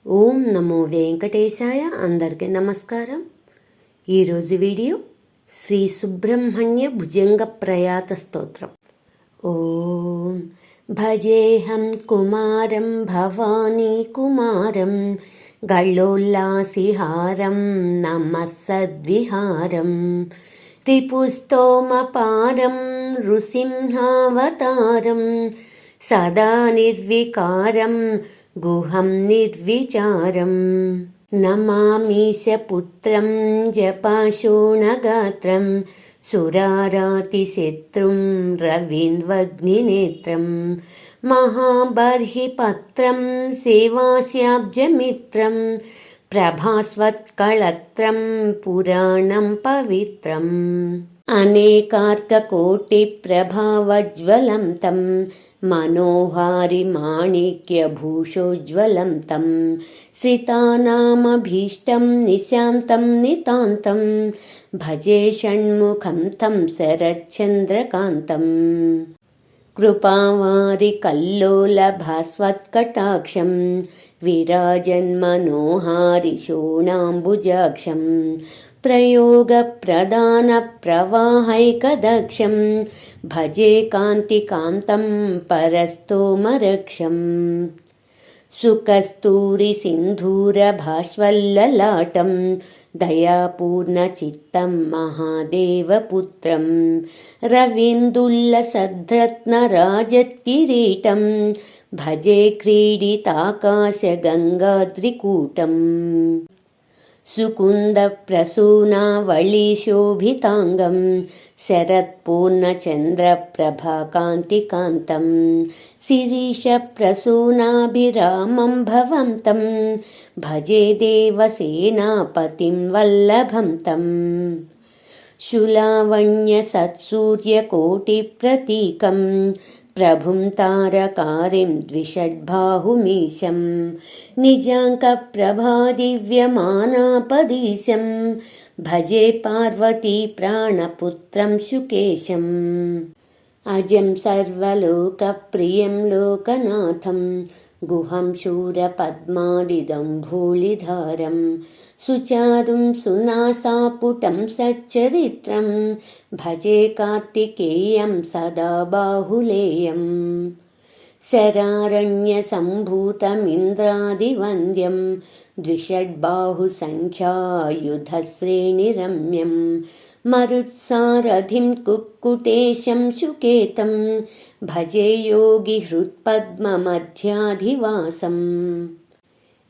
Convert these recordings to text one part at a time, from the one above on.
ఓం నమో వెంకటేశాయ. అందరికీ నమస్కారం. ఈరోజు వీడియో శ్రీ సుబ్రహ్మణ్య భుజంగ ప్రయాత స్తోత్రం. ఓం భజేహం కుమారం భవానీ కుమారం గళోల్లాసిహారం నమః సద్విహారం రిపుస్తోమపారం నృసింహావతారం సదా నిర్వికారం గుహం నిర్విచారం నమామీశ పుత్రం జపాశోణగాత్రం సురారాతిశత్రుం రవీన్వగ్నినేత్రం మహాబర్హిపత్రం సేవాస్యాబ్జమిత్రం ప్రభాస్వత్కళత్రం పురాణం పవిత్రం అనేకార్కకోటిప్రభావజ్వలం తం మనోహారి మాణిక్యభూషోజ్వలం తం శ్రితానామభీష్టం నిశాంతం నితాంతం భజే షణ్ముఖం తం శరచ్చంద్రకాంతం కృపావారి కల్లోల భాస్వత్కటాక్షం విరాజన్మనోహారి శోణాంబుజాక్షం ప్రయోగప్రదాన ప్రవాహైకదక్షం భజే కాంతికాంతం పరస్తోమరక్షం సుకస్తూరి సింధూర భాష్వల్లలాటం దయాపూర్ణచిత్తం మహాదేవపుత్రం రవీందుల్లసద్రత్నరాజత్కిరీటం భజే క్రీడితాకాశగంగాద్రికూటం సుకుందప్రసూనావళీశోభితాంగం శరత్పూర్ణచంద్రప్రభాకాంతికాంతం శిరీషప్రసూనాభిరామం భవంతం భజే దేవసేనాపతిం వల్లభం తం శూలావణ్యసత్సూర్యకోటిప్రతీకం ప్రభుం తారకారిం ద్విషడ్బాహుమీశం నిజాంకప్రభాదివ్యమానాపదీశం భజే పార్వతీ ప్రాణపుత్రం శుకేశం అజం సర్వలోకప్రియం లోకనాథం గుహం శూరపద్మాదిదంభూళిధారం సుచారుం సునాసాపుటం సచ్చరిత్రం భజే కార్తికేయం సదా బాహులేయం శరారణ్యసంభూతమింద్రాదివంద్యం ద్విషడ్బాహుసంఖ్యాయుధశ్రేణిరమ్యం మరుత్సారథిం కుక్కుటేశం శుకేతం భజే యోగిహృత్పద్మమధ్యాధివాసం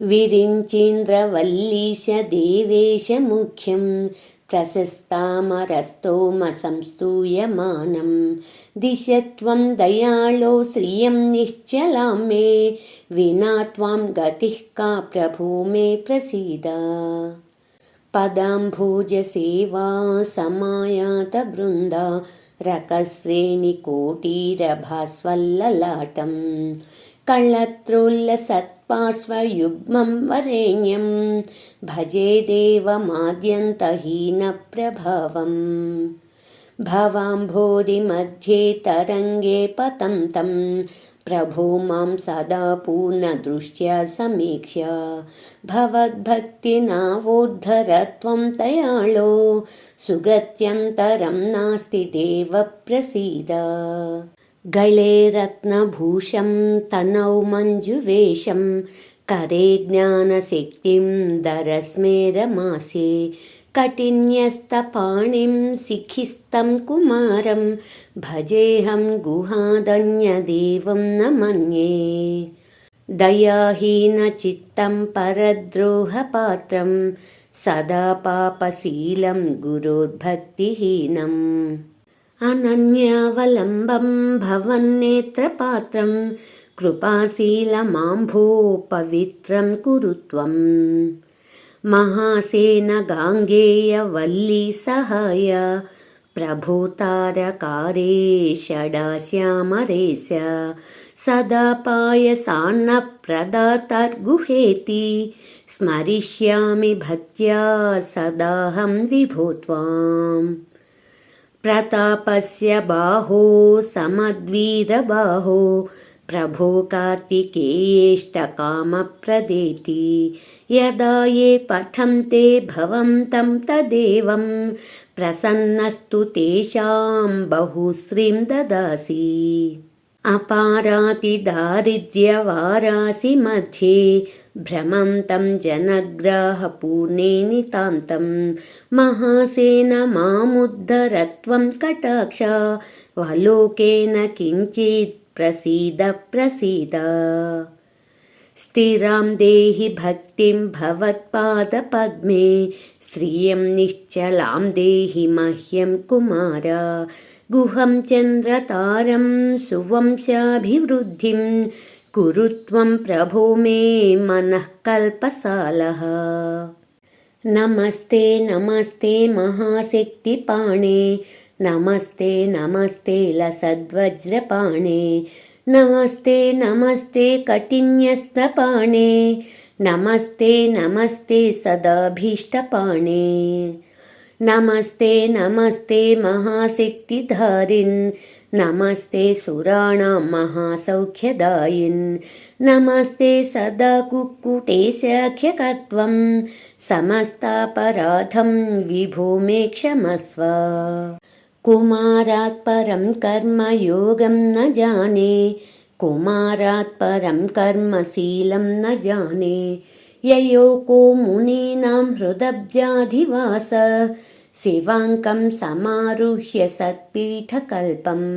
విరించీంద్రవల్లీశదేవేశముఖ్యం ప్రశస్తామరస్తోమసంస్తూయమానం దిశత్వం దయాళో శ్రియం నిశ్చలాం మే వినా త్వాం గతిః కా ప్రభో మే ప్రసీద పదాంభోజసేవా సమాయాత బృందా రకశ్రేణికోటీరభాస్వల్లలాటం కళత్రోల్లసత్పార్శ్వయుగ్మం వరేణ్యం భజే దేవమాద్యంతహీనప్రభావం భవాంభోధిमध्ये తరంగే పతంతం ప్రభో మాం సదా పూర్ణదృష్ట్యా సమీక్ష్య భవద్భక్తినావోద్ధరత్వం దయాళో సుగత్యంతరం నాస్తి దేవ ప్రసీద గళే రత్నభూషం తనౌ మంజువేషం కరే జ్ఞానశక్తిం దరస్మేరమాసే కఠిన్యస్తపాణిం శిఖిస్తం కుమారం భజేహం గుహాదన్యదేవం న మన్యే దయాహీనచిత్తం పరద్రోహపాత్రం సదా పాపశీలం గురోర్భక్తిహీనం అనన్యావలంబం భవన్నేత్రపాత్రం కృపాశీలమాంభో పవిత్రం కురుత్వం మహాసేనగాంగేయ వల్లీ సహాయ ప్రభూతారకారే షడాశ్యామరేశ సదా పాయసాన్న ప్రదాతర్గుహేతి స్మరిష్యామి భక్త్యా సదాహం విభో త్వాం ప్రతాపస్య బాహో సమద్వీరబాహో प्रभो कार्तिकेयेष्टकामप्रदेति यदा ये पठन्ते भवन्तं तदेवं प्रसन्नस्तु तेषां बहुश्रीं ददासि अपारातिदारिद्र्यवारासि मध्ये भ्रमन्तं जनग्राहपूर्णे नितान्तं महासेन मामुद्धरत्वं कटाक्ष वलोकेन किञ्चित् प्रसीद प्रसीद स्थिरां देहि भक्तिं भवत्पादपद्मे श्रियं निश्चलां देहि मह्यं कुमार गुहं चन्द्रतारं सुवंशाभिवृद्धिं कुरु त्वं प्रभो मे मनः कल्पसालः नमस्ते नमस्ते महाशक्तिपाणे नमस्ते नमस्ते लसद्वज्रपाणे नमस्ते नमस्ते कठिन्यस्तपाणे नमस्ते नमस्ते सदाभीष्टपाणे नमस्ते नमस्ते महाशक्तिधारिन् नमस्ते सुराणां महासौख्यदायिन् नमस्ते सदा कुक्कुटेशाख्यकत्वं समस्तापराधं विभो मे क्षमस्व कुमारात् परं कर्म योगं न जाने कुमारात् परं कर्मशीलं न जाने ययोको मुनीनां हृदब्जाधिवास शिवाङ्कं समारुह्य सत्पीठकल्पम्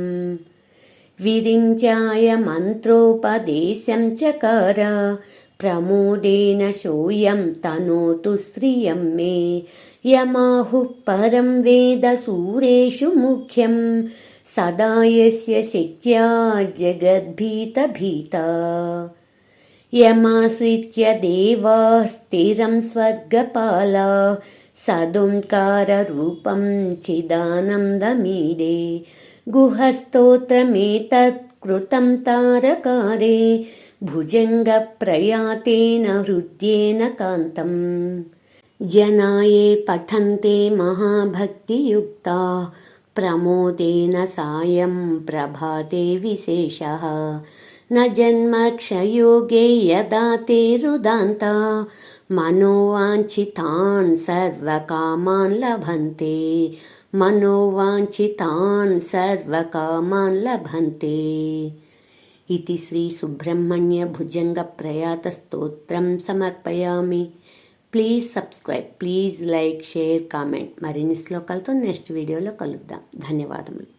विरिञ्चाय मन्त्रोपदेशं चकार प्रमोदेन सोऽयं तनोतु श्रियं मे यमाहुः परं वेदसूरेषु मुख्यं सदा यस्य शक्त्या जगद्भीतभीता यमाश्रित्य देवाः स्थिरं स्वर्गपाला सदोङ्काररूपं चिदानन्दमीडे गुहस्तोत्रमेतत् कृतं तारकारे भुजङ्गप्रयातेन हृद्येन कान्तं जनाये पठन्ते महाभक्तियुक्ता प्रमोदेन सायं प्रभाते विशेषः न जन्मक्षयोगे यदा ते रुदान्ता मनोवाञ्छितान् सर्वकामान् लभन्ते मनोवाञ्छितान् सर्वकामान् लभन्ते इति श्री सुब्रह्मण्य भुजंग प्रयात स्तोत्रं समर्पयामि। Please subscribe, please like, share, comment. మరిన్ని శ్లోకాలతో నెక్స్ట్ వీడియోలో కలుద్దాం. ధన్యవాదములు.